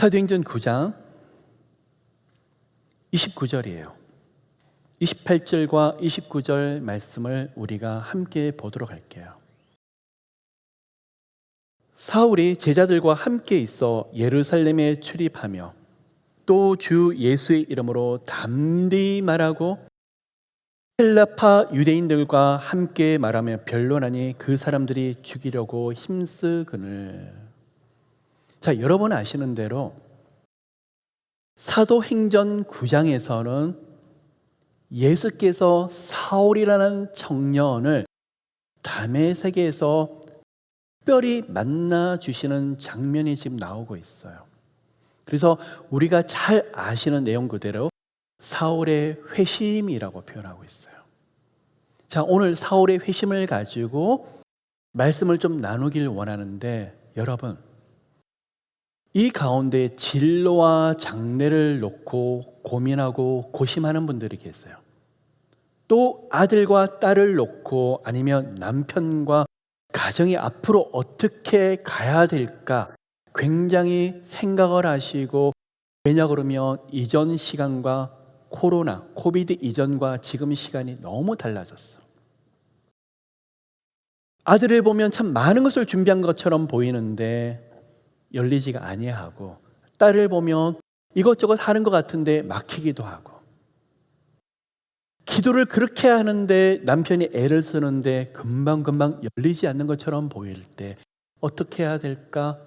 사도행전 9장 29절이에요. 28절과 29절 말씀을 우리가 함께 보도록 할게요. 사울이 제자들과 함께 있어 예루살렘에 출입하며 또 주 예수의 이름으로 담대히 말하고 헬라파 유대인들과 함께 말하며 변론하니 그 사람들이 죽이려고 힘쓰거늘. 자, 여러분 아시는 대로 사도행전 9장에서는 예수께서 사울이라는 청년을 다메섹에서 특별히 만나 주시는 장면이 지금 나오고 있어요. 그래서 우리가 잘 아시는 내용 그대로 사울의 회심이라고 표현하고 있어요. 자, 오늘 사울의 회심을 가지고 말씀을 좀 나누길 원하는데, 여러분, 이 가운데 진로와 장래를 놓고 고민하고 고심하는 분들이 계세요. 또 아들과 딸을 놓고 아니면 남편과 가정이 앞으로 어떻게 가야 될까 굉장히 생각을 하시고, 왜냐 그러면 이전 시간과 코로나, 코비드 이전과 지금 시간이 너무 달라졌어. 아들을 보면 참 많은 것을 준비한 것처럼 보이는데 열리지가 아니하고, 딸을 보면 이것저것 하는 것 같은데 막히기도 하고, 기도를 그렇게 하는데 남편이 애를 쓰는데 금방금방 열리지 않는 것처럼 보일 때 어떻게 해야 될까?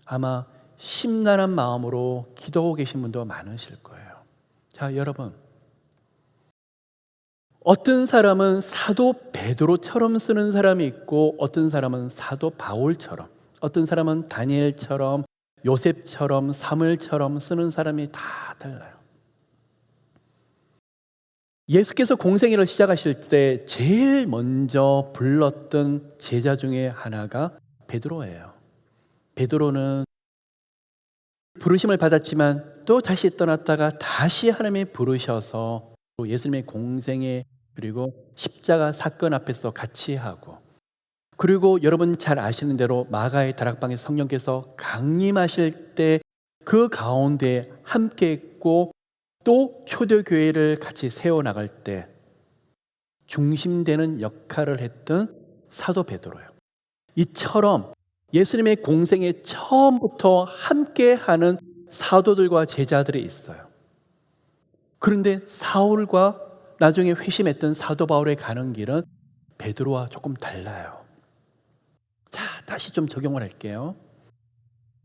아마 심란한 마음으로 기도하고 계신 분도 많으실 거예요. 자, 여러분, 어떤 사람은 사도 베드로처럼 쓰는 사람이 있고, 어떤 사람은 사도 바울처럼, 어떤 사람은 다니엘처럼, 요셉처럼, 사무엘처럼 쓰는 사람이 다 달라요. 예수께서 공생애를 시작하실 때 제일 먼저 불렀던 제자 중에 하나가 베드로예요. 베드로는 부르심을 받았지만 또 다시 떠났다가 다시 하나님이 부르셔서 예수님의 공생애 그리고 십자가 사건 앞에서 같이 하고, 그리고 여러분 잘 아시는 대로 마가의 다락방에 성령께서 강림하실 때 그 가운데 함께 있고, 또 초대교회를 같이 세워나갈 때 중심되는 역할을 했던 사도 베드로예요. 이처럼 예수님의 공생에 처음부터 함께하는 사도들과 제자들이 있어요. 그런데 사울과 나중에 회심했던 사도 바울의 가는 길은 베드로와 조금 달라요. 자, 다시 좀 적용을 할게요.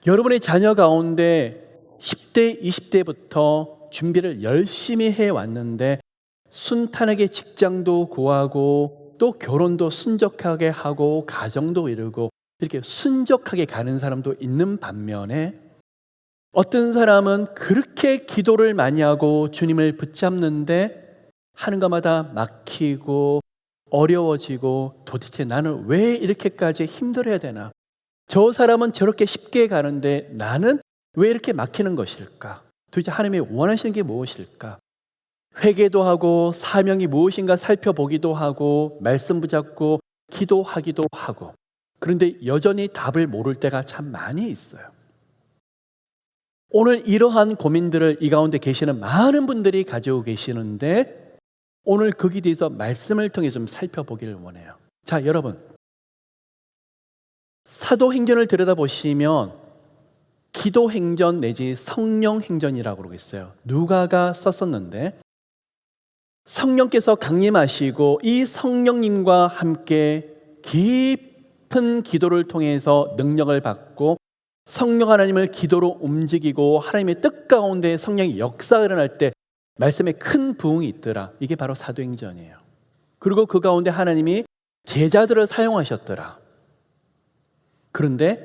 여러분의 자녀 가운데 10대, 20대부터 준비를 열심히 해왔는데 순탄하게 직장도 구하고 또 결혼도 순적하게 하고 가정도 이루고 이렇게 순적하게 가는 사람도 있는 반면에, 어떤 사람은 그렇게 기도를 많이 하고 주님을 붙잡는데 하는 것마다 막히고 어려워지고, 도대체 나는 왜 이렇게까지 힘들어야 되나? 저 사람은 저렇게 쉽게 가는데 나는 왜 이렇게 막히는 것일까? 도대체 하나님이 원하시는 게 무엇일까? 회개도 하고 사명이 무엇인가 살펴보기도 하고 말씀 붙잡고 기도하기도 하고, 그런데 여전히 답을 모를 때가 참 많이 있어요. 오늘 이러한 고민들을 이 가운데 계시는 많은 분들이 가지고 계시는데, 오늘 거기에 대해서 말씀을 통해 좀 살펴보기를 원해요. 자, 여러분, 사도행전을 들여다보시면 기도행전 내지 성령행전이라고 그러고 있어요. 누가가 썼었는데, 성령께서 강림하시고 이 성령님과 함께 깊은 기도를 통해서 능력을 받고 성령 하나님을 기도로 움직이고 하나님의 뜻 가운데 성령의 역사가 일어날 때 말씀에 큰 부흥이 있더라. 이게 바로 사도행전이에요. 그리고 그 가운데 하나님이 제자들을 사용하셨더라. 그런데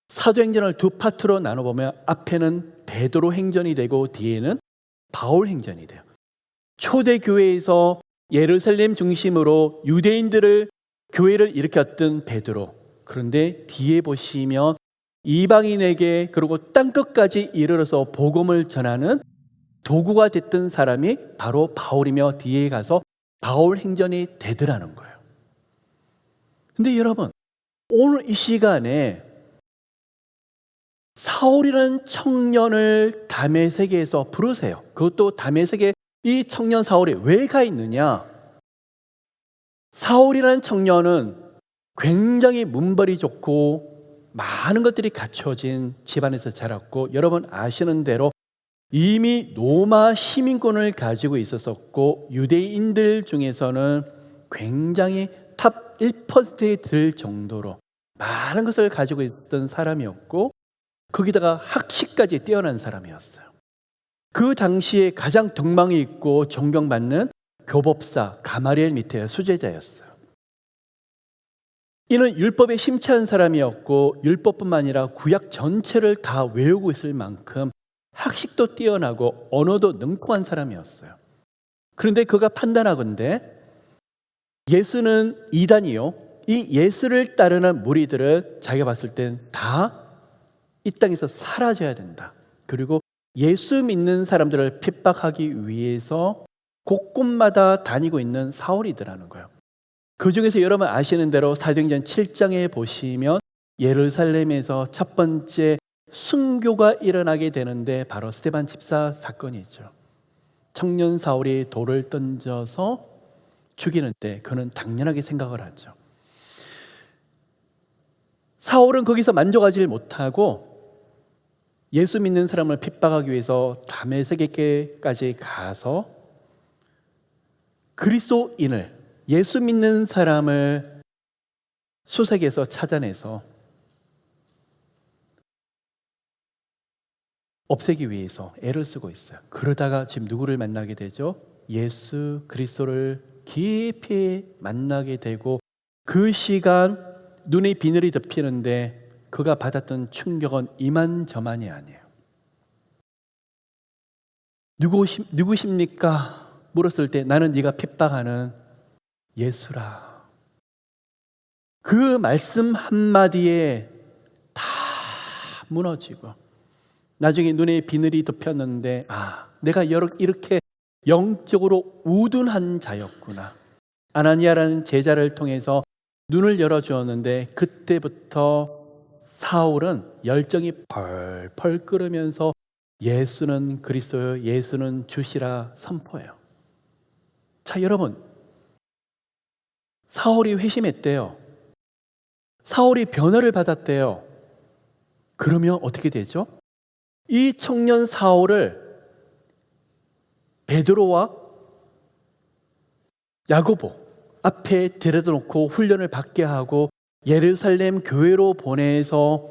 사도행전을 두 파트로 나눠보면 앞에는 베드로 행전이 되고 뒤에는 바울 행전이 돼요. 초대교회에서 예루살렘 중심으로 유대인들을 교회를 일으켰던 베드로, 그런데 뒤에 보시면 이방인에게 그리고 땅끝까지 이르러서 복음을 전하는 도구가 됐던 사람이 바로 바울이며 뒤에 가서 바울 행전이 되더라는 거예요. 근데 여러분, 오늘 이 시간에 사울이라는 청년을 다메섹에서 부르세요. 그것도 다메섹에 이 청년 사울이 왜 가 있느냐? 사울이라는 청년은 굉장히 문벌이 좋고 많은 것들이 갖춰진 집안에서 자랐고, 여러분 아시는 대로 이미 로마 시민권을 가지고 있었었고, 유대인들 중에서는 굉장히 탑 1%에 들 정도로 많은 것을 가지고 있던 사람이었고, 거기다가 학식까지 뛰어난 사람이었어요. 그 당시에 가장 덕망이 있고 존경받는 교법사 가마리엘 밑에 수제자였어요. 이는 율법에 심취한 사람이었고, 율법뿐만 아니라 구약 전체를 다 외우고 있을 만큼 학식도 뛰어나고 언어도 능통한 사람이었어요. 그런데 그가 판단하건대 예수는 이단이요, 이 예수를 따르는 무리들은 자기가 봤을 땐 다 이 땅에서 사라져야 된다. 그리고 예수 믿는 사람들을 핍박하기 위해서 곳곳마다 다니고 있는 사울이더라는 거예요. 그 중에서 여러분 아시는 대로 사도행전 7장에 보시면 예루살렘에서 첫 번째 순교가 일어나게 되는데 바로 스데반 집사 사건이죠. 청년 사울이 돌을 던져서 죽이는 때 그는 당연하게 생각을 하죠. 사울은 거기서 만족하지 못하고 예수 믿는 사람을 핍박하기 위해서 다메섹에까지 가서 그리스도인을, 예수 믿는 사람을 수색해서 찾아내서 없애기 위해서 애를 쓰고 있어요. 그러다가 지금 누구를 만나게 되죠? 예수 그리스도를 깊이 만나게 되고, 그 시간 눈에 비늘이 덮이는데 그가 받았던 충격은 이만저만이 아니에요. 누구십니까? 물었을 때 나는 네가 핍박하는 예수라. 그 말씀 한마디에 다 무너지고, 나중에 눈에 비늘이 덮였는데 내가 이렇게 영적으로 우둔한 자였구나. 아나니아라는 제자를 통해서 눈을 열어주었는데, 그때부터 사울은 열정이 펄펄 끓으면서 예수는 그리스도요, 예수는 주시라 선포해요. 자, 여러분, 사울이 회심했대요. 사울이 변화를 받았대요. 그러면 어떻게 되죠? 이 청년 사울을 베드로와 야고보 앞에 데려다 놓고 훈련을 받게 하고 예루살렘 교회로 보내서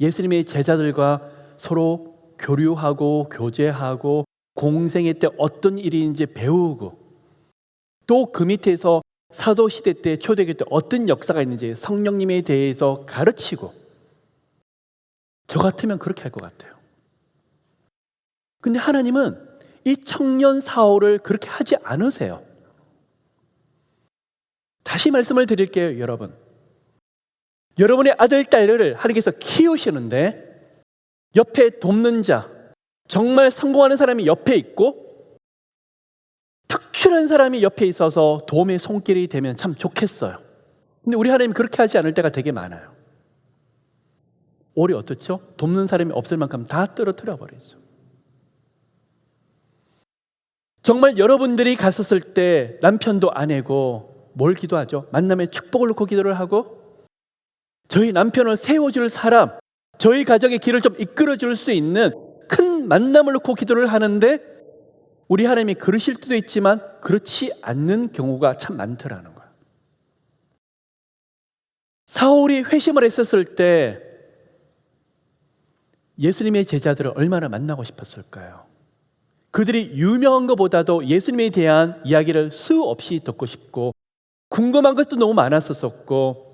예수님의 제자들과 서로 교류하고 교제하고 공생애 때 어떤 일인지 배우고, 또 그 밑에서 사도시대 때 초대교회 때 어떤 역사가 있는지 성령님에 대해서 가르치고, 저 같으면 그렇게 할 것 같아요. 근데 하나님은 이 청년 사울을 그렇게 하지 않으세요. 다시 말씀을 드릴게요, 여러분. 여러분의 아들, 딸을 하나님께서 키우시는데 옆에 돕는 자, 정말 성공하는 사람이 옆에 있고 특출한 사람이 옆에 있어서 도움의 손길이 되면 참 좋겠어요. 근데 우리 하나님 그렇게 하지 않을 때가 되게 많아요. 오히려 어떻죠? 돕는 사람이 없을 만큼 다 떨어뜨려 버리죠. 정말 여러분들이 갔었을 때 남편도 아내고 뭘 기도하죠? 만남의 축복을 놓고 기도를 하고, 저희 남편을 세워줄 사람, 저희 가정의 길을 좀 이끌어줄 수 있는 큰 만남을 놓고 기도를 하는데, 우리 하나님이 그러실 수도 있지만 그렇지 않는 경우가 참 많더라는 거예요. 사울이 회심을 했었을 때 예수님의 제자들을 얼마나 만나고 싶었을까요? 그들이 유명한 것보다도 예수님에 대한 이야기를 수없이 듣고 싶고, 궁금한 것도 너무 많았었고,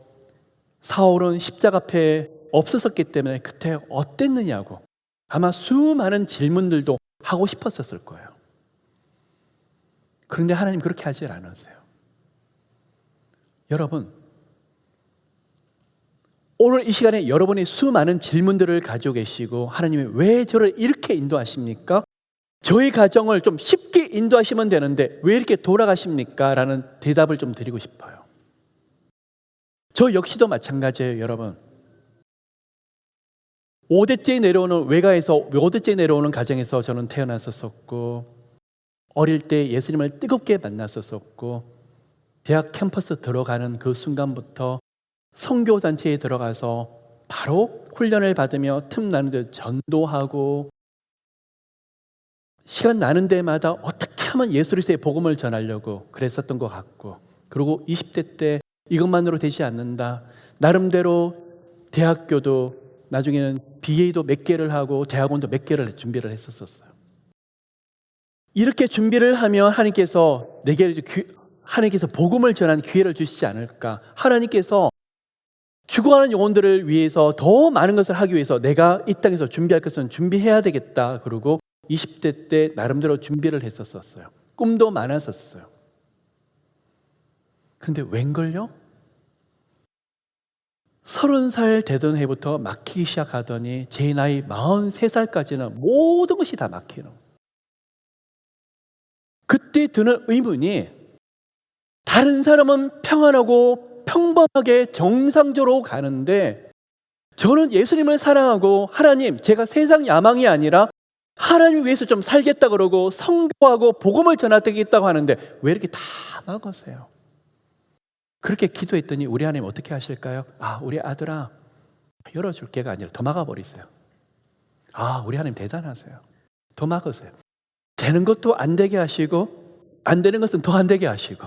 사울은 십자가 앞에 없었었기 때문에 그때 어땠느냐고 아마 수많은 질문들도 하고 싶었었을 거예요. 그런데 하나님 그렇게 하지 않으세요. 여러분, 오늘 이 시간에 여러분이 수많은 질문들을 가지고 계시고, 하나님이 왜 저를 이렇게 인도하십니까? 저희 가정을 좀 쉽게 인도하시면 되는데 왜 이렇게 돌아가십니까? 라는 대답을 좀 드리고 싶어요. 저 역시도 마찬가지예요, 여러분. 5대째 내려오는 외가에서 5대째 내려오는 가정에서 저는 태어났었고, 어릴 때 예수님을 뜨겁게 만났었고, 대학 캠퍼스 들어가는 그 순간부터 선교단체에 들어가서 바로 훈련을 받으며 틈 나는 데 전도하고, 시간 나는 데마다 어떻게 하면 예수 그리스도의 복음을 전하려고 그랬었던 것 같고, 그리고 20대 때 이것만으로 되지 않는다, 나름대로 대학교도 나중에는 BA도 몇 개를 하고 대학원도 몇 개를 준비를 했었어요. 이렇게 준비를 하면 하나님께서 하나님께서 복음을 전하는 기회를 주시지 않을까. 하나님께서 죽어가는 영혼들을 위해서 더 많은 것을 하기 위해서 내가 이 땅에서 준비할 것은 준비해야 되겠다. 그러고 20대 때 나름대로 준비를 했었어요. 꿈도 많았었어요. 그런데 웬걸요? 30살 되던 해부터 막히기 시작하더니 제 나이 43살까지는 모든 것이 다 막히는 거예요. 그때 드는 의문이, 다른 사람은 평안하고 평범하게 정상적으로 가는데 저는 예수님을 사랑하고, 하나님, 제가 세상 야망이 아니라 하나님 위해서 좀 살겠다 그러고 선교하고 복음을 전하겠다고 하는데 왜 이렇게 다 막으세요? 그렇게 기도했더니 우리 하나님 어떻게 하실까요? 우리 아들아, 열어줄게가 아니라 더 막아버리세요. 우리 하나님 대단하세요. 더 막으세요. 되는 것도 안 되게 하시고, 안 되는 것은 더 안 되게 하시고.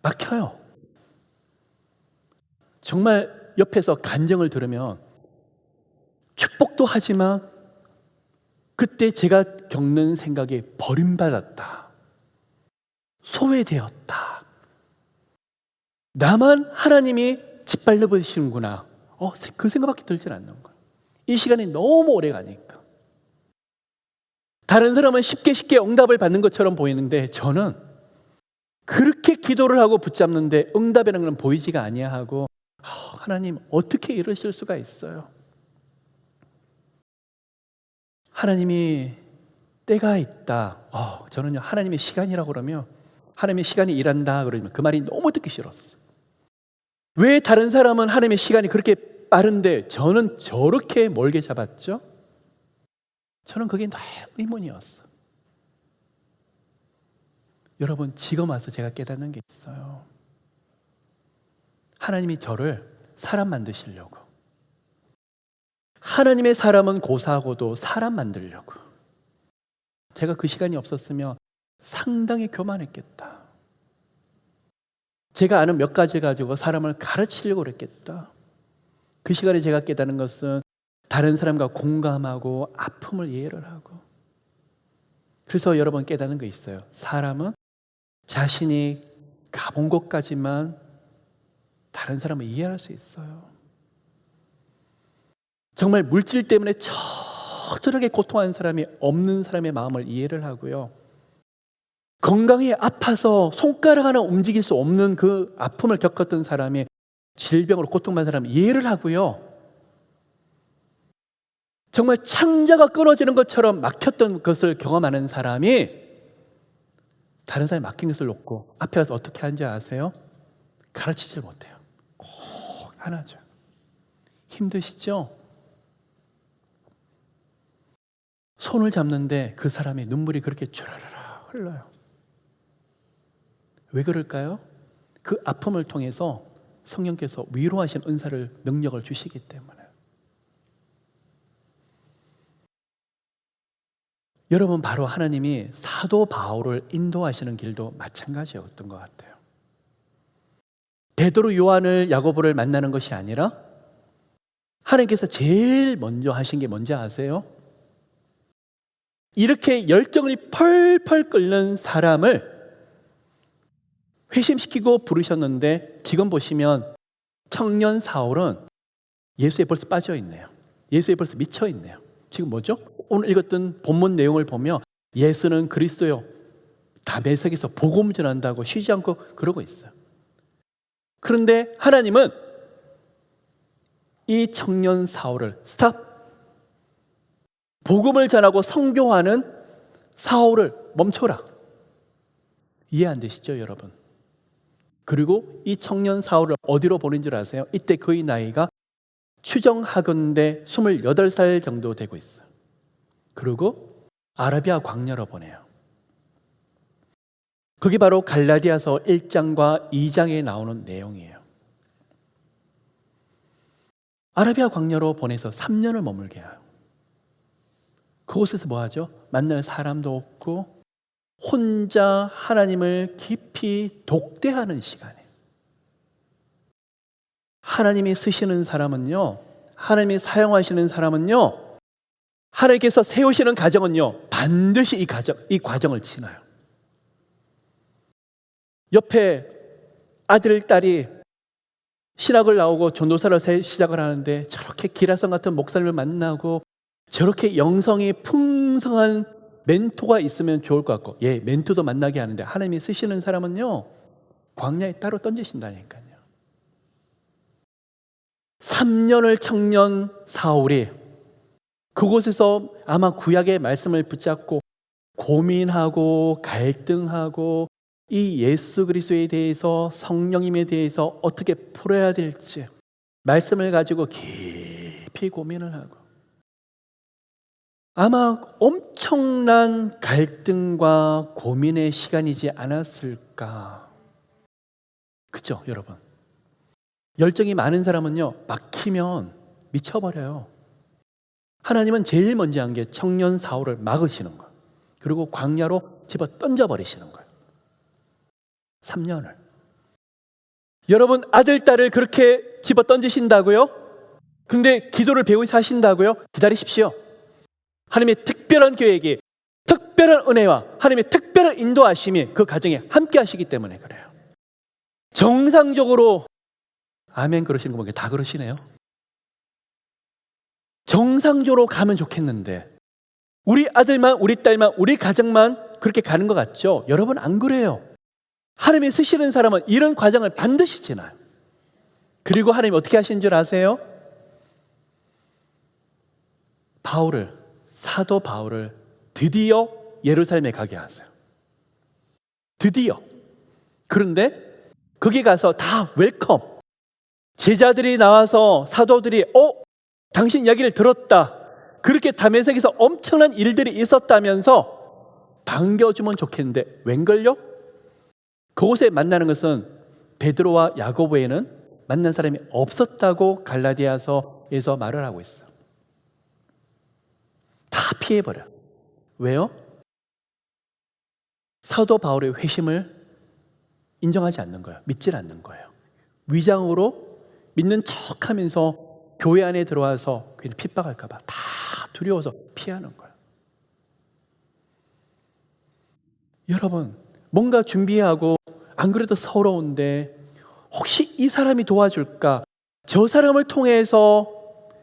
막혀요. 정말 옆에서 간증을 들으면 축복도 하지만 그때 제가 겪는 생각이 버림받았다, 소외되었다, 나만 하나님이 짓밟아 버리시는구나, 그 생각밖에 들질 않는 거예요. 이 시간이 너무 오래 가니까. 다른 사람은 쉽게 응답을 받는 것처럼 보이는데 저는 그렇게 기도를 하고 붙잡는데 응답이라는 건 보이지가 아니하고, 하나님 어떻게 이러실 수가 있어요? 하나님이 때가 있다. 저는요, 하나님의 시간이라고 그러면, 하나님의 시간이 일한다 그러면 그 말이 너무 듣기 싫었어. 왜 다른 사람은 하나님의 시간이 그렇게 빠른데 저는 저렇게 멀게 잡았죠? 저는 그게 늘 의문이었어. 여러분, 지금 와서 제가 깨닫는 게 있어요. 하나님이 저를 사람 만드시려고, 하나님의 사람은 고사하고도 사람 만들려고. 제가 그 시간이 없었으면 상당히 교만했겠다. 제가 아는 몇 가지 가지고 사람을 가르치려고 그랬겠다. 그 시간에 제가 깨닫는 것은 다른 사람과 공감하고 아픔을 이해를 하고. 그래서 여러분 깨닫는 거 있어요. 사람은 자신이 가본 곳까지만 다른 사람을 이해할 수 있어요. 정말 물질 때문에 처절하게 고통하는 사람이 없는 사람의 마음을 이해를 하고요. 건강이 아파서 손가락 하나 움직일 수 없는 그 아픔을 겪었던 사람이, 질병으로 고통받는 사람을 이해를 하고요. 정말 창자가 끊어지는 것처럼 막혔던 것을 경험하는 사람이 다른 사람이 막힌 것을 놓고 앞에 가서 어떻게 하는지 아세요? 가르치질 못해요. 꼭 하나죠. 힘드시죠? 손을 잡는데 그 사람의 눈물이 그렇게 주라라라 흘러요. 왜 그럴까요? 그 아픔을 통해서 성령께서 위로하신 은사를, 능력을 주시기 때문에. 여러분, 바로 하나님이 사도 바울을 인도하시는 길도 마찬가지였던 것 같아요. 베드로, 요한을, 야고보를 만나는 것이 아니라 하나님께서 제일 먼저 하신 게 뭔지 아세요? 이렇게 열정이 펄펄 끓는 사람을 회심시키고 부르셨는데, 지금 보시면 청년 사울은 예수에 벌써 빠져 있네요. 예수에 벌써 미쳐 있네요. 지금 뭐죠? 오늘 읽었던 본문 내용을 보면 예수는 그리스도요, 다메섹에서 복음 전한다고 쉬지 않고 그러고 있어요. 그런데 하나님은 이 청년 사울을 스탑! 복음을 전하고 선교하는 사울을 멈춰라. 이해 안 되시죠, 여러분? 그리고 이 청년 사울을 어디로 보낸 줄 아세요? 이때 그의 나이가 추정하건대 28살 정도 되고 있어요. 그리고 아라비아 광야로 보내요. 그게 바로 갈라디아서 1장과 2장에 나오는 내용이에요. 아라비아 광야로 보내서 3년을 머물게 해요. 그곳에서 뭐 하죠? 만날 사람도 없고 혼자 하나님을 깊이 독대하는 시간이에요. 하나님이 쓰시는 사람은요, 하나님이 사용하시는 사람은요, 하나님께서 세우시는 가정은요, 반드시 이 과정을 지나요. 옆에 아들, 딸이 신학을 나오고 전도사를 시작을 하는데 저렇게 기라성 같은 목사님을 만나고 저렇게 영성이 풍성한 멘토가 있으면 좋을 것 같고, 예, 멘토도 만나게 하는데 하나님이 쓰시는 사람은요, 광야에 따로 던지신다니까요. 3년을 청년 사울이 그곳에서 아마 구약의 말씀을 붙잡고 고민하고 갈등하고 이 예수 그리스도에 대해서, 성령님에 대해서 어떻게 풀어야 될지 말씀을 가지고 깊이 고민을 하고, 아마 엄청난 갈등과 고민의 시간이지 않았을까. 그죠, 여러분? 열정이 많은 사람은요, 막히면 미쳐버려요. 하나님은 제일 먼저 한 게 청년 사울을 막으시는 거예요. 그리고 광야로 집어 던져버리시는 거예요. 3년을. 여러분, 아들, 딸을 그렇게 집어 던지신다고요? 근데 기도를 배우시 하신다고요? 기다리십시오. 하나님의 특별한 계획이, 특별한 은혜와 하나님의 특별한 인도하심이 그 가정에 함께 하시기 때문에 그래요. 정상적으로 아멘 그러시는 거 보니까 다 그러시네요. 정상적으로 가면 좋겠는데 우리 아들만, 우리 딸만, 우리 가정만 그렇게 가는 것 같죠? 여러분, 안 그래요. 하나님이 쓰시는 사람은 이런 과정을 반드시 지나요. 그리고 하나님이 어떻게 하신 줄 아세요? 사도 바울을 드디어 예루살렘에 가게 하세요. 드디어. 그런데 거기 가서 다 웰컴. 제자들이 나와서 사도들이 당신 이야기를 들었다. 그렇게 다메섹에서 엄청난 일들이 있었다면서 반겨주면 좋겠는데 웬걸요? 그곳에 만나는 것은 베드로와 야고보 외에는 만난 사람이 없었다고 갈라디아서에서 말을 하고 있어. 다 피해버려. 왜요? 사도 바울의 회심을 인정하지 않는 거예요. 믿질 않는 거예요. 위장으로 믿는 척하면서 교회 안에 들어와서 괜히 핍박할까 봐 다 두려워서 피하는 거예요. 여러분, 뭔가 준비하고 안 그래도 서러운데 혹시 이 사람이 도와줄까? 저 사람을 통해서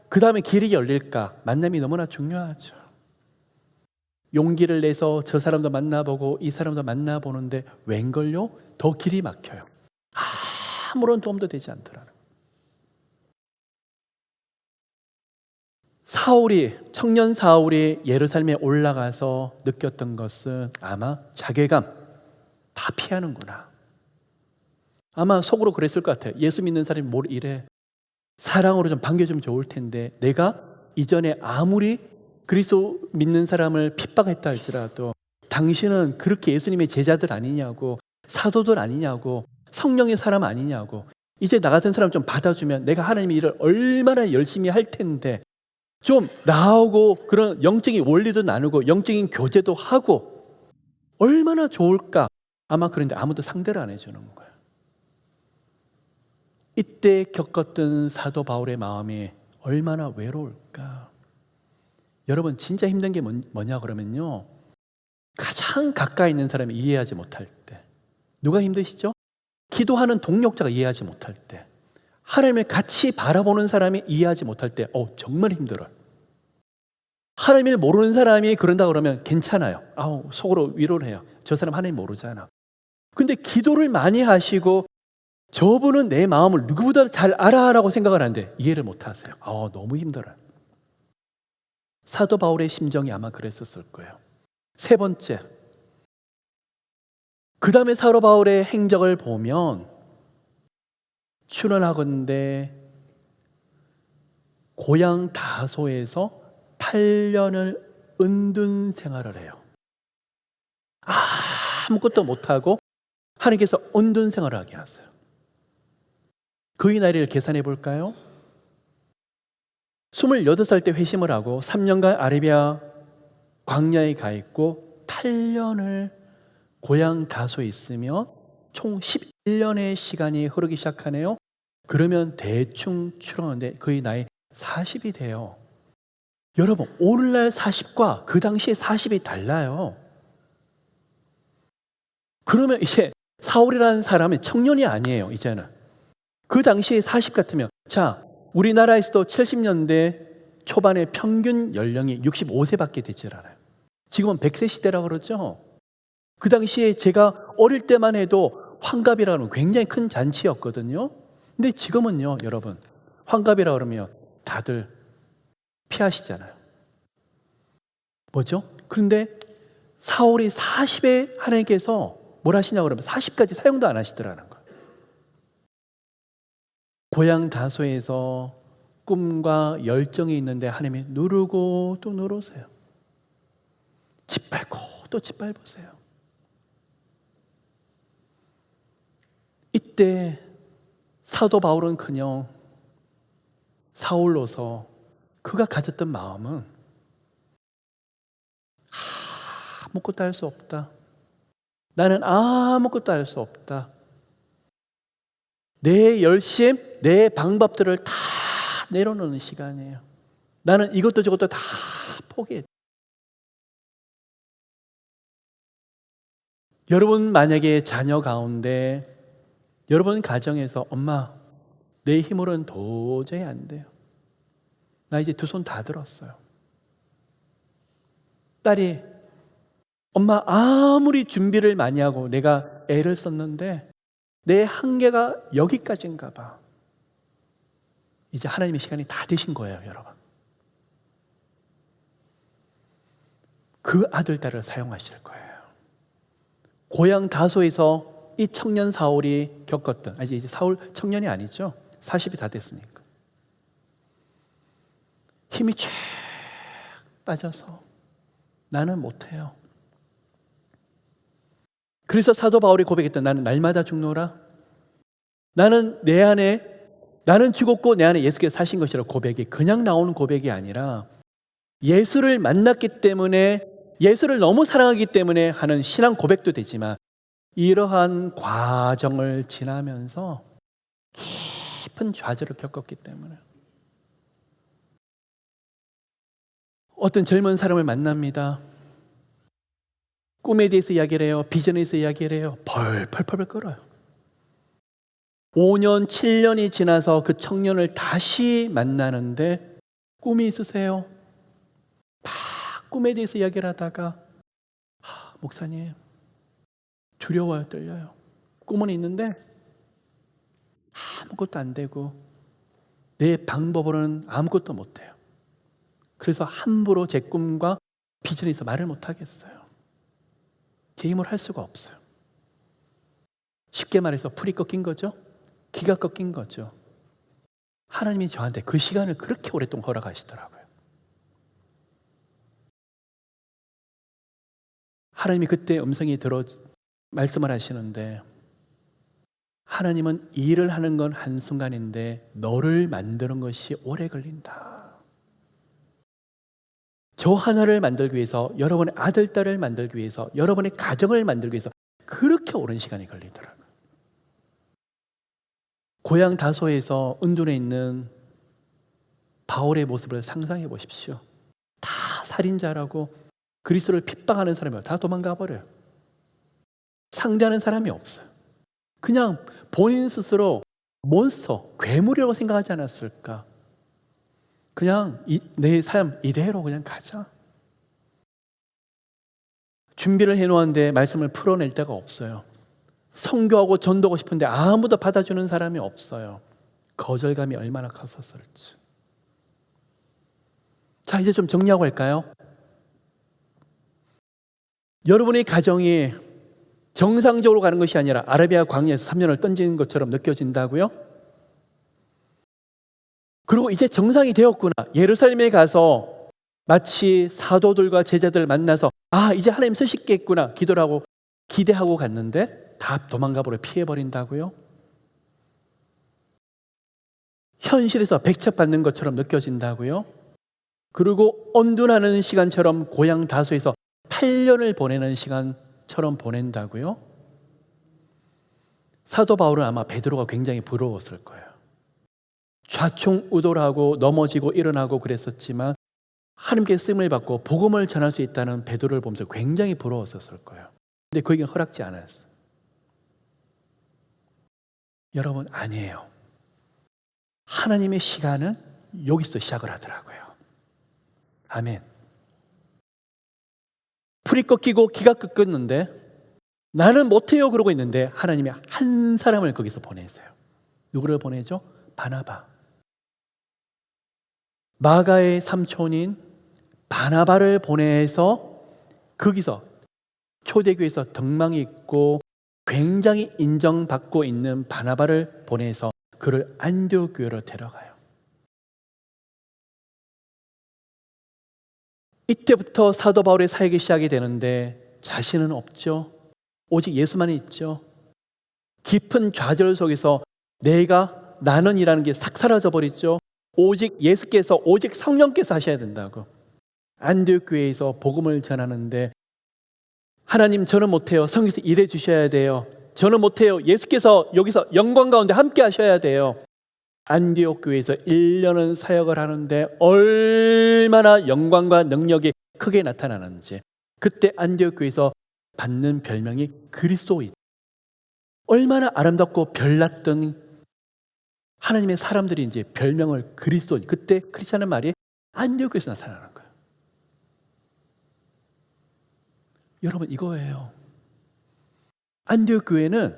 그 다음에 길이 열릴까? 만남이 너무나 중요하죠. 용기를 내서 저 사람도 만나보고 이 사람도 만나보는데 웬걸요? 더 길이 막혀요. 아무런 도움도 되지 않더라는. 청년 사울이 예루살렘에 올라가서 느꼈던 것은 아마 자괴감, 다 피하는구나. 아마 속으로 그랬을 것 같아요. 예수 믿는 사람이 뭘 이래. 사랑으로 좀 반겨주면 좋을 텐데 내가 이전에 아무리 그리스도 믿는 사람을 핍박했다 할지라도 당신은 그렇게 예수님의 제자들 아니냐고, 사도들 아니냐고, 성령의 사람 아니냐고, 이제 나 같은 사람 좀 받아주면 내가 하나님의 일을 얼마나 열심히 할 텐데 좀 나오고 그런 영적인 원리도 나누고 영적인 교제도 하고 얼마나 좋을까. 아마 그런데 아무도 상대를 안 해주는 거예요. 이때 겪었던 사도 바울의 마음이 얼마나 외로울까. 여러분, 진짜 힘든 게 뭐냐 그러면요, 가장 가까이 있는 사람이 이해하지 못할 때. 누가 힘드시죠? 기도하는 동력자가 이해하지 못할 때, 하나님을 같이 바라보는 사람이 이해하지 못할 때 정말 힘들어요. 하나님을 모르는 사람이 그런다 그러면 괜찮아요. 속으로 위로를 해요. 저 사람 하나님 모르잖아. 근데 기도를 많이 하시고 저분은 내 마음을 누구보다 잘 알아라고 생각을 하는데 이해를 못 하세요. 너무 힘들어요. 사도 바울의 심정이 아마 그랬었을 거예요. 세 번째, 그 다음에 사도 바울의 행적을 보면, 추론하건대 고향 다소에서 8년을 은둔 생활을 해요. 아무것도 못하고 하나님께서 은둔 생활을 하게 하세요. 그의 나이를 계산해 볼까요? 28살 때 회심을 하고 3년간 아라비아 광야에 가 있고 8년을 고향 다소에 있으며 총 11년의 시간이 흐르기 시작하네요. 그러면 대충 추론하는데 그의 나이 40이 돼요. 여러분, 오늘날 40과 그 당시의 40이 달라요. 그러면 이제 사울이라는 사람은 청년이 아니에요. 이제는 그 당시에 40 같으면, 자, 우리나라에서도 70년대 초반에 평균 연령이 65세밖에 되질 않아요. 지금은 100세 시대라고 그러죠. 그 당시에 제가 어릴 때만 해도 환갑이라는 굉장히 큰 잔치였거든요. 근데 지금은요, 여러분, 환갑이라 그러면 다들 피하시잖아요. 뭐죠? 그런데 사울이 40에 하나님께서 뭘 하시냐고 그러면 40까지 사용도 안 하시더라는 거예요. 고향 다소에서 꿈과 열정이 있는데 하나님이 누르고 또 누르세요. 짓밟고 또 짓밟으세요. 이때 사도 바울은 그냥 사울로서 그가 가졌던 마음은 아무것도 할 수 없다. 나는 아무것도 할 수 없다. 내 열심, 내 방법들을 다 내려놓는 시간이에요. 나는 이것도 저것도 다 포기했다. 여러분 만약에 자녀 가운데 여러분 가정에서 엄마 내 힘으로는 도저히 안 돼요. 나 이제 두 손 다 들었어요. 딸이 엄마 아무리 준비를 많이 하고 내가 애를 썼는데 내 한계가 여기까지인가 봐. 이제 하나님의 시간이 다 되신 거예요, 여러분. 그 아들, 딸을 사용하실 거예요. 고향 다소에서 이 청년 사울이 겪었던, 이제 사울 청년이 아니죠. 40이 다 됐으니까. 힘이 쫙 빠져서 나는 못해요. 그래서 사도 바울이 고백했던 나는 날마다 죽노라. 나는 내 안에 나는 죽었고 내 안에 예수께서 사신 것이라고 고백이 그냥 나오는 고백이 아니라 예수를 만났기 때문에 예수를 너무 사랑하기 때문에 하는 신앙 고백도 되지만 이러한 과정을 지나면서 깊은 좌절을 겪었기 때문에 어떤 젊은 사람을 만납니다. 꿈에 대해서 이야기를 해요. 비전에 대해서 이야기를 해요. 펄펄펄 끓어요. 5년, 7년이 지나서 그 청년을 다시 만나는데 꿈이 있으세요? 막 꿈에 대해서 이야기를 하다가 목사님 두려워요, 떨려요. 꿈은 있는데 아무것도 안 되고 내 방법으로는 아무것도 못해요. 그래서 함부로 제 꿈과 비전에 있어 말을 못하겠어요. 제 힘으로 할 수가 없어요. 쉽게 말해서 풀이 꺾인 거죠. 기가 꺾인 거죠. 하나님이 저한테 그 시간을 그렇게 오랫동안 허락하시더라고요. 하나님이 그때 음성이 들어 말씀을 하시는데 하나님은 일을 하는 건 한순간인데 너를 만드는 것이 오래 걸린다. 저 하나를 만들기 위해서 여러분의 아들, 딸을 만들기 위해서 여러분의 가정을 만들기 위해서 그렇게 오랜 시간이 걸리더라고요. 고향 다소에서 은둔해 있는 바울의 모습을 상상해 보십시오. 다 살인자라고 그리스도를 핍박하는 사람이 다 도망가 버려요. 상대하는 사람이 없어요. 그냥 본인 스스로 몬스터, 괴물이라고 생각하지 않았을까? 그냥 내 삶 이대로 그냥 가자. 준비를 해놓았는데 말씀을 풀어낼 데가 없어요. 선교하고 전도하고 싶은데 아무도 받아주는 사람이 없어요. 거절감이 얼마나 컸었을지. 자, 이제 좀 정리하고 할까요? 여러분의 가정이 정상적으로 가는 것이 아니라 아라비아 광야에서 3년을 던지는 것처럼 느껴진다고요? 그리고 이제 정상이 되었구나. 예루살렘에 가서 마치 사도들과 제자들 만나서 이제 하나님 쓰시겠구나 기도를 하고 기대하고 갔는데 다 도망가버려 피해버린다고요? 현실에서 백첩받는 것처럼 느껴진다고요? 그리고 온둔하는 시간처럼 고향 다소에서 8년을 보내는 시간처럼 보낸다고요? 사도 바울은 아마 베드로가 굉장히 부러웠을 거예요. 좌충우돌하고 넘어지고 일어나고 그랬었지만 하나님께 쓰임을 받고 복음을 전할 수 있다는 베드로를 보면서 굉장히 부러웠었을 거예요. 근데 그에게 허락지 않았어요. 여러분, 아니에요. 하나님의 시간은 여기서 시작을 하더라고요. 아멘. 풀이 꺾이고 기가 꺾였는데 나는 못해요 그러고 있는데 하나님이 한 사람을 거기서 보내세요. 누구를 보내죠? 바나바. 마가의 삼촌인 바나바를 보내서 거기서 초대교회에서 덕망이 있고 굉장히 인정받고 있는 바나바를 보내서 그를 안디옥 교회로 데려가요. 이때부터 사도 바울의 사역이 시작이 되는데 자신은 없죠. 오직 예수만 있죠. 깊은 좌절 속에서 나는이라는 게 싹 사라져 버렸죠. 오직 예수께서, 오직 성령께서 하셔야 된다고. 안디옥 교회에서 복음을 전하는데 하나님 저는 못해요. 성령께서 일해 주셔야 돼요. 저는 못해요. 예수께서 여기서 영광 가운데 함께 하셔야 돼요. 안디옥 교회에서 1년은 사역을 하는데 얼마나 영광과 능력이 크게 나타나는지. 그때 안디옥 교회에서 받는 별명이 그리스도인. 얼마나 아름답고 별났던 하나님의 사람들이 이제 별명을 그리스도인. 그때 크리스찬의 말이 안디옥 교회에서 나타나는 거예요. 여러분, 이거예요. 안디옥 교회는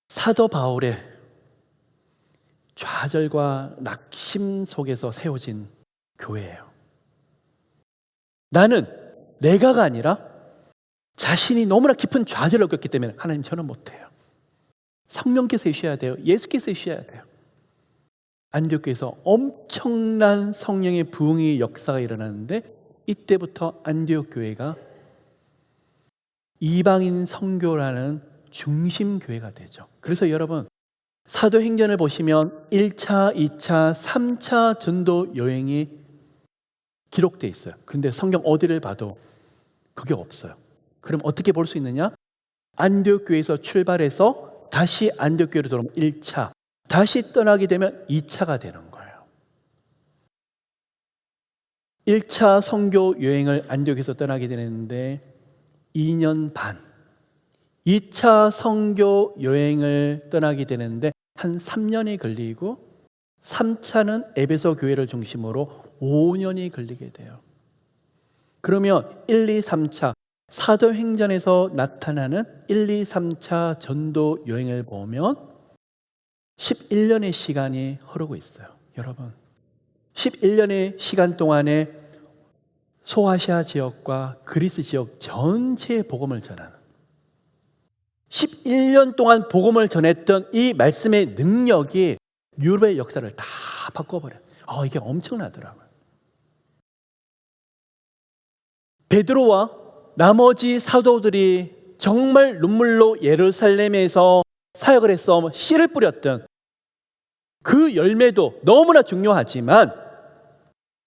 사도 바울의 좌절과 낙심 속에서 세워진 교회예요. 나는 내가가 아니라 자신이 너무나 깊은 좌절을 겪기 때문에 하나님 저는 못해요. 성령께서 이셔야 돼요. 예수께서 이셔야 돼요. 안디옥 교회에서 엄청난 성령의 부흥의 역사가 일어나는데 이때부터 안디옥 교회가 이방인 선교라는 중심 교회가 되죠. 그래서 여러분, 사도행전을 보시면 1차, 2차, 3차 전도 여행이 기록되어 있어요. 그런데 성경 어디를 봐도 그게 없어요. 그럼 어떻게 볼 수 있느냐? 안디옥 교회에서 출발해서 다시 안디옥 교회로 돌아오면 1차, 다시 떠나게 되면 2차가 되는 거예요. 1차 선교 여행을 안디옥에서 떠나게 되는데 2년 반, 2차 선교 여행을 떠나게 되는데 한 3년이 걸리고 3차는 에베소 교회를 중심으로 5년이 걸리게 돼요. 그러면 1, 2, 3차 사도행전에서 나타나는 1, 2, 3차 전도 여행을 보면 11년의 시간이 흐르고 있어요. 여러분, 11년의 시간 동안에 소아시아 지역과 그리스 지역 전체의 복음을 전하는 11년 동안 복음을 전했던 이 말씀의 능력이 유럽의 역사를 다 바꿔버려요. 이게 엄청나더라고요. 베드로와 나머지 사도들이 정말 눈물로 예루살렘에서 사역을 해서 씨를 뿌렸던 그 열매도 너무나 중요하지만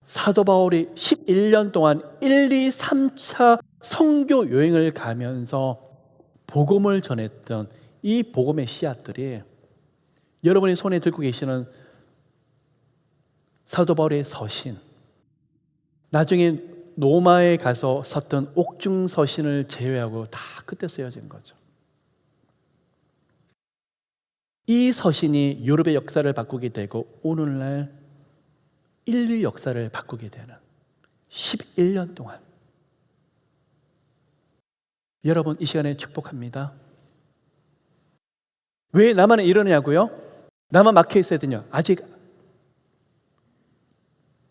사도 바울이 11년 동안 1, 2, 3차 선교 여행을 가면서 복음을 전했던 이 복음의 씨앗들이 여러분이 손에 들고 계시는 사도 바울의 서신, 나중에 로마에 가서 썼던 옥중 서신을 제외하고 다 그때 쓰여진 거죠. 이 서신이 유럽의 역사를 바꾸게 되고 오늘날 인류 역사를 바꾸게 되는 11년 동안 여러분 이 시간에 축복합니다. 왜 나만 이러냐고요? 나만 막혀 있어야 되냐? 아직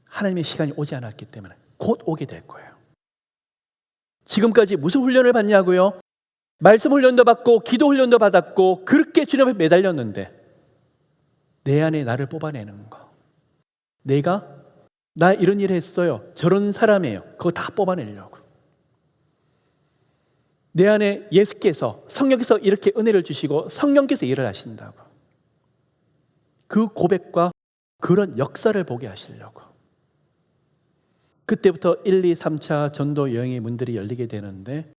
하나님의 시간이 오지 않았기 때문에 곧 오게 될 거예요. 지금까지 무슨 훈련을 받냐고요? 말씀 훈련도 받고 기도 훈련도 받았고 그렇게 주님 앞에 매달렸는데 내 안에 나를 뽑아내는 거, 나 이런 일 했어요. 저런 사람이에요. 그거 다 뽑아내려고. 내 안에 예수께서 성령께서 이렇게 은혜를 주시고 성령께서 일을 하신다고. 그 고백과 그런 역사를 보게 하시려고. 그때부터 1, 2, 3차 전도 여행의 문들이 열리게 되는데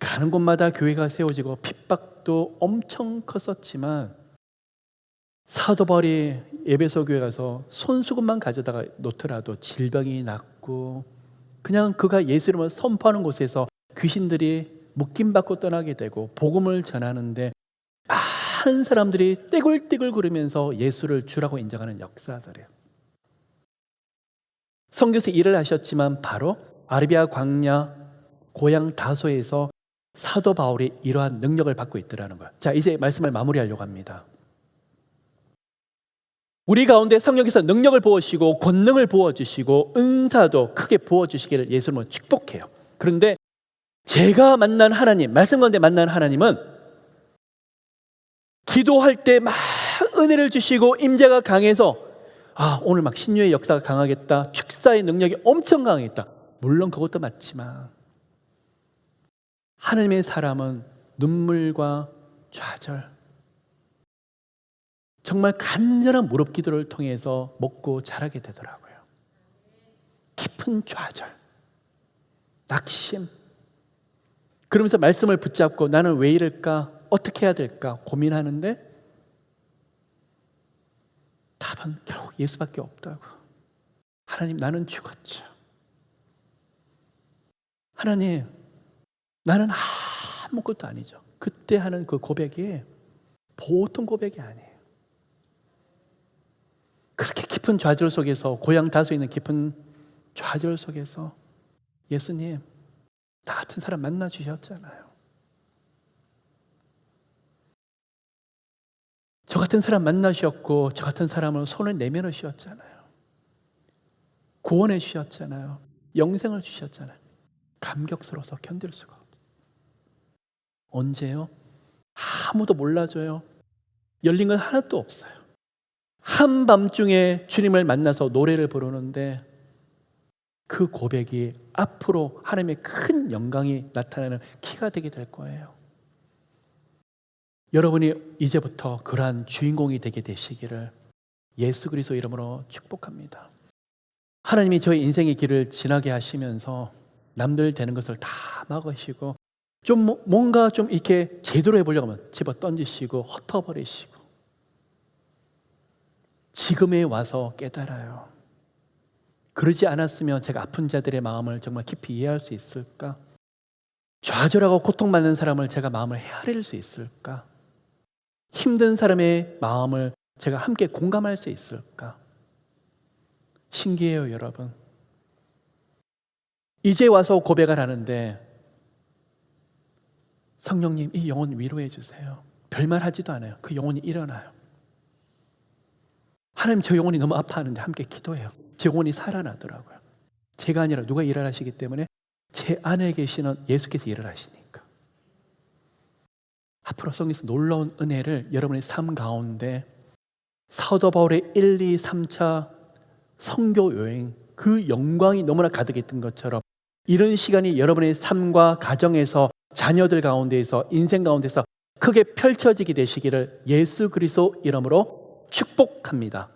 가는 곳마다 교회가 세워지고 핍박도 엄청 컸었지만 사도 바울이 에베소 교회 가서 손수건만 가져다가 놓더라도 질병이 낫고 그냥 그가 예수 이름을 선포하는 곳에서 귀신들이 묶임받고 떠나게 되고 복음을 전하는데 많은 사람들이 떼굴떼굴 구르면서 예수를 주라고 인정하는 역사들이에요. 선교사 일을 하셨지만 바로 아라비아 광야 고향 다소에서 사도 바울이 이러한 능력을 받고 있더라는 거예요. 자, 이제 말씀을 마무리하려고 합니다. 우리 가운데 성령께서 능력을 부어주시고 권능을 부어주시고 은사도 크게 부어주시기를 예수님은 축복해요. 그런데 제가 만난 하나님, 말씀 가운데 만난 하나님은 기도할 때 막 은혜를 주시고 임재가 강해서 오늘 막 신유의 역사가 강하겠다, 축사의 능력이 엄청 강하겠다. 물론 그것도 맞지만 하나님의 사람은 눈물과 좌절, 정말 간절한 무릎 기도를 통해서 먹고 자라게 되더라고요. 깊은 좌절, 낙심. 그러면서 말씀을 붙잡고 나는 왜 이럴까? 어떻게 해야 될까? 고민하는데 답은 결국 예수밖에 없다고. 하나님, 나는 죽었죠. 하나님, 나는 아무것도 아니죠. 그때 하는 그 고백이 보통 고백이 아니에요. 그렇게 깊은 좌절 속에서, 고향 다소에 있는 깊은 좌절 속에서 예수님, 나 같은 사람 만나 주셨잖아요. 저 같은 사람 만나 주셨고 저 같은 사람을 손을 내밀어 주셨잖아요. 구원해 주셨잖아요. 영생을 주셨잖아요. 감격스러워서 견딜 수가 없어요. 언제요? 아무도 몰라줘요. 열린 건 하나도 없어요. 한밤중에 주님을 만나서 노래를 부르는데 그 고백이 앞으로 하나님의 큰 영광이 나타나는 키가 되게 될 거예요. 여러분이 이제부터 그러한 주인공이 되게 되시기를 예수 그리스도 이름으로 축복합니다. 하나님이 저희 인생의 길을 지나게 하시면서 남들 되는 것을 다 막으시고 좀 뭔가 좀 이렇게 제대로 해보려고 하면 집어 던지시고 흩어버리시고 지금에 와서 깨달아요. 그러지 않았으면 제가 아픈 자들의 마음을 정말 깊이 이해할 수 있을까? 좌절하고 고통받는 사람을 제가 마음을 헤아릴 수 있을까? 힘든 사람의 마음을 제가 함께 공감할 수 있을까? 신기해요, 여러분. 이제 와서 고백을 하는데 성령님, 이 영혼 위로해 주세요. 별말 하지도 않아요. 그 영혼이 일어나요. 하나님, 저 영혼이 너무 아파하는데 함께 기도해요. 제 영혼이 살아나더라고요. 제가 아니라 누가 일을 하시기 때문에 제 안에 계시는 예수께서 일을 하시니까. 앞으로 성경에서 놀라운 은혜를 여러분의 삶 가운데 사도 바울의 1, 2, 3차 선교 여행, 그 영광이 너무나 가득했던 것처럼 이런 시간이 여러분의 삶과 가정에서, 자녀들 가운데에서, 인생 가운데서 크게 펼쳐지게 되시기를 예수 그리스도 이름으로 축복합니다.